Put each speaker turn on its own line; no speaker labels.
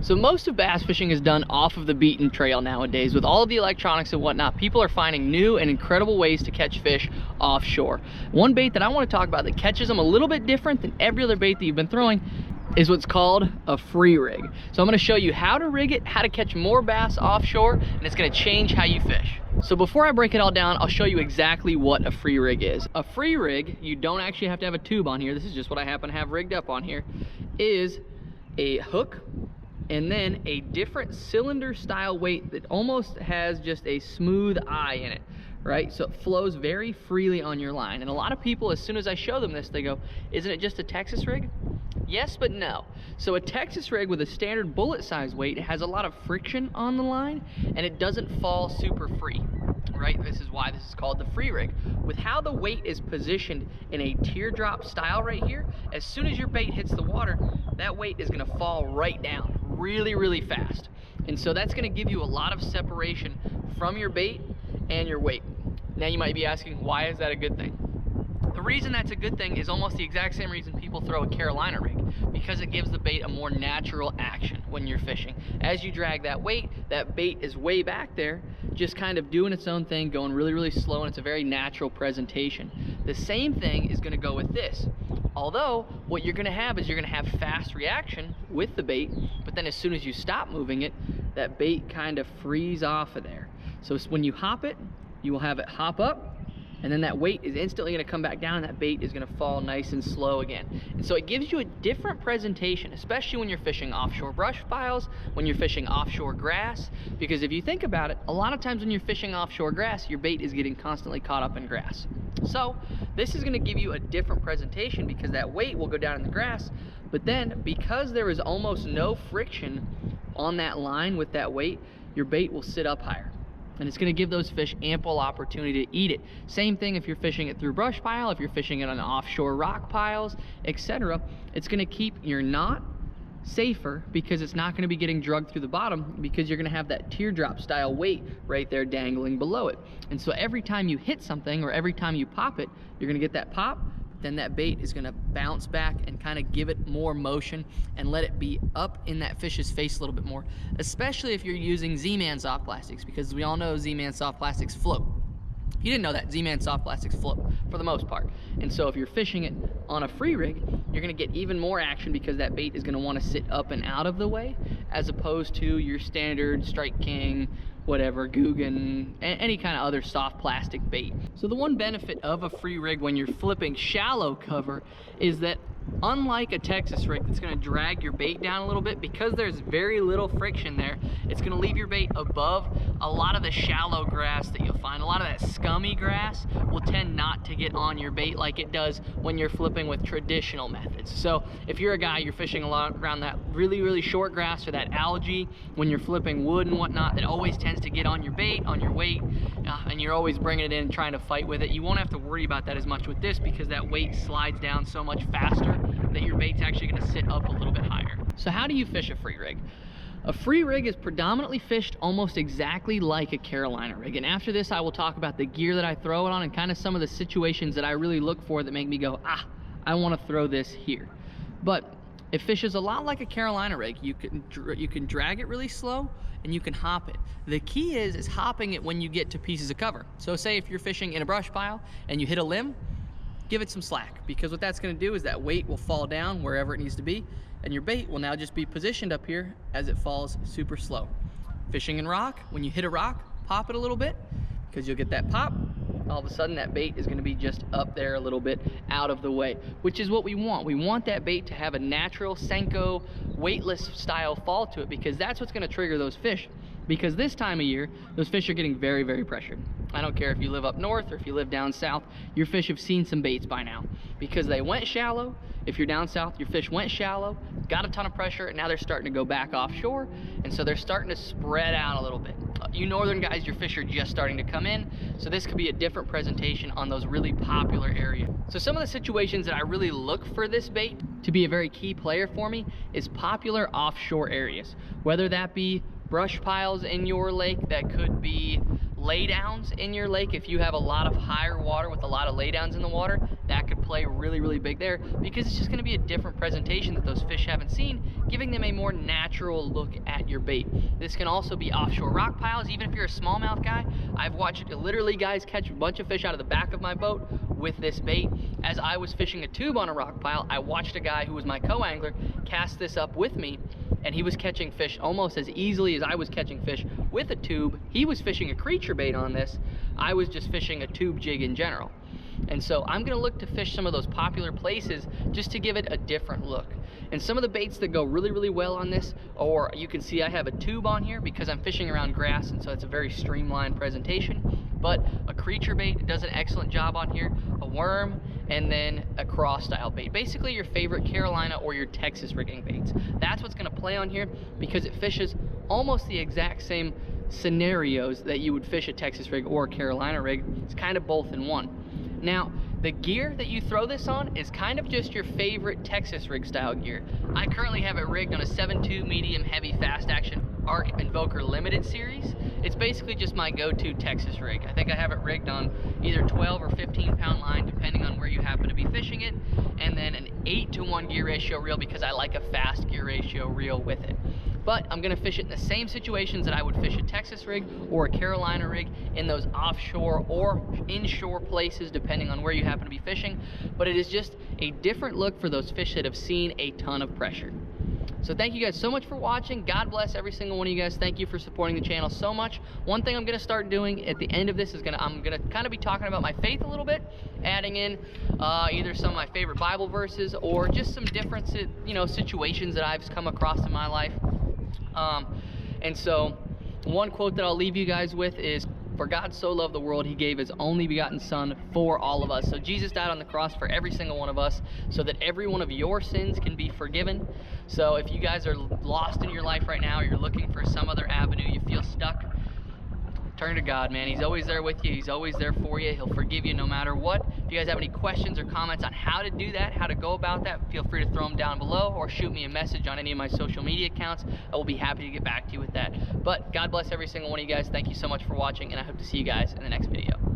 So most of bass fishing is done off of the beaten trail nowadays. With all of the electronics and whatnot, people are finding new and incredible ways to catch fish offshore. One bait that I want to talk about that catches them a little bit different than every other bait that you've been throwing is what's called a free rig. So I'm going to show you how to rig it, how to catch more bass offshore, and it's going to change how you fish. So before I break it all down, I'll show you exactly what a free rig is. A free rig, you don't actually have to have a tube on here. This is just what I happen to have rigged up on here, is a hook and then a different cylinder style weight that almost has just a smooth eye in it, right? So it flows very freely on your line. And a lot of people, as soon as I show them this, they go, isn't it just a Texas rig? Yes, but no. So a Texas rig with a standard bullet size weight has a lot of friction on the line and it doesn't fall super free, right? This is why this is called the free rig. With how the weight is positioned in a teardrop style right here, as soon as your bait hits the water, that weight is gonna fall right down really, really fast. And so that's gonna give you a lot of separation from your bait and your weight. Now you might be asking, why is that a good thing? The reason that's a good thing is almost the exact same reason people throw a Carolina rig, because it gives the bait a more natural action when you're fishing. As you drag that weight, that bait is way back there, just kind of doing its own thing, going really, really slow, and it's a very natural presentation. The same thing is gonna go with this. Although, what you're gonna have is you're gonna have fast reaction with the bait, but then as soon as you stop moving it, that bait kind of frees off of there. So when you hop it, you will have it hop up, and then that weight is instantly going to come back down and that bait is going to fall nice and slow again. And so it gives you a different presentation, especially when you're fishing offshore brush piles, when you're fishing offshore grass, because if you think about it, a lot of times when you're fishing offshore grass, your bait is getting constantly caught up in grass. So this is going to give you a different presentation because that weight will go down in the grass, but then because there is almost no friction on that line with that weight, your bait will sit up higher. And it's going to give those fish ample opportunity to eat it. Same thing if you're fishing it through brush pile, if you're fishing it on offshore rock piles, etc. It's going to keep your knot safer because it's not going to be getting drugged through the bottom because you're going to have that teardrop style weight right there dangling below it. And so every time you hit something or every time you pop it, you're going to get that pop, then that bait is going to bounce back and kind of give it more motion and let it be up in that fish's face a little bit more, especially if you're using Z-Man soft plastics, because we all know Z-Man soft plastics float. If you didn't know that, Z-Man soft plastics float for the most part. And so if you're fishing it on a free rig, you're going to get even more action because that bait is going to want to sit up and out of the way, as opposed to your standard Strike King, whatever, Googan, any kind of other soft plastic bait. So the one benefit of a free rig when you're flipping shallow cover is that unlike a Texas rig that's going to drag your bait down a little bit, because there's very little friction there, it's going to leave your bait above a lot of the shallow grass that you'll find. A lot of that scummy grass will tend not to get on your bait like it does when you're flipping with traditional methods. So if you're a guy, you're fishing a lot around that really, really short grass or that algae, when you're flipping wood and whatnot, that always tends to get on your bait, on your weight, and you're always bringing it in and trying to fight with it. You won't have to worry about that as much with this because that weight slides down so much faster that your bait's actually going to sit up a little bit higher. So how do you fish a free rig? A free rig is predominantly fished almost exactly like a Carolina rig, and after this I will talk about the gear that I throw it on and kind of some of the situations that I really look for that make me go, I want to throw this here. But it fishes a lot like a Carolina rig. You can drag it really slow and you can hop it. The key is hopping it when you get to pieces of cover. So say if you're fishing in a brush pile and you hit a limb, give it some slack, because what that's going to do is that weight will fall down wherever it needs to be and your bait will now just be positioned up here as it falls super slow. Fishing in rock, when you hit a rock, pop it a little bit because you'll get that pop. All of a sudden that bait is going to be just up there a little bit out of the way, which is what we want. We want that bait to have a natural Senko weightless style fall to it, because that's what's going to trigger those fish. Because this time of year, those fish are getting very, very pressured. I don't care if you live up north or if you live down south, your fish have seen some baits by now because they went shallow. If you're down south, your fish went shallow, got a ton of pressure, and now they're starting to go back offshore, and so they're starting to spread out a little bit. You northern guys, your fish are just starting to come in, so this could be a different presentation on those really popular areas. So some of the situations that I really look for this bait to be a very key player for me is popular offshore areas, whether that be brush piles in your lake, that could be laydowns in your lake. If you have a lot of higher water with a lot of laydowns in the water, that could play really, really big there, because it's just gonna be a different presentation that those fish haven't seen, giving them a more natural look at your bait. This can also be offshore rock piles. Even if you're a smallmouth guy, I've watched literally guys catch a bunch of fish out of the back of my boat with this bait. As I was fishing a tube on a rock pile, I watched a guy who was my co-angler cast this up with me, and he was catching fish almost as easily as I was catching fish with a tube. He was fishing a creature bait on this. I was just fishing a tube jig in general. And so I'm gonna look to fish some of those popular places just to give it a different look. And some of the baits that go really, really well on this, or you can see I have a tube on here because I'm fishing around grass, and so it's a very streamlined presentation. But a creature bait does an excellent job on here, a worm, and then a cross style bait. Basically your favorite Carolina or your Texas rigging baits. That's what's gonna play on here because it fishes almost the exact same scenarios that you would fish a Texas rig or a Carolina rig. It's kind of both in one. Now, the gear that you throw this on is kind of just your favorite Texas rig style gear. I currently have it rigged on a 7.2 medium heavy fast action Arc Invoker Limited series. It's basically just my go-to Texas rig. I think I have it rigged on either 12 or 15 pound line, depending on where you happen to be fishing it, and then an 8-to-1 gear ratio reel because I like a fast gear ratio reel with it. But I'm gonna fish it in the same situations that I would fish a Texas rig or a Carolina rig, in those offshore or inshore places, depending on where you happen to be fishing. But it is just a different look for those fish that have seen a ton of pressure. So thank you guys so much for watching. God bless every single one of you guys. Thank you for supporting the channel so much. One thing I'm gonna start doing at the end of this is I'm gonna kind of be talking about my faith a little bit, adding in either some of my favorite Bible verses or just some different situations that I've come across in my life. And so one quote that I'll leave you guys with is, "For God so loved the world, he gave his only begotten son for all of us." So Jesus died on the cross for every single one of us so that every one of your sins can be forgiven. So if you guys are lost in your life right now, or you're looking for some other avenue, you feel stuck, turn to God, man. He's always there with you. He's always there for you. He'll forgive you no matter what. If you guys have any questions or comments on how to do that, how to go about that, feel free to throw them down below or shoot me a message on any of my social media accounts. I will be happy to get back to you with that. But God bless every single one of you guys. Thank you so much for watching, and I hope to see you guys in the next video.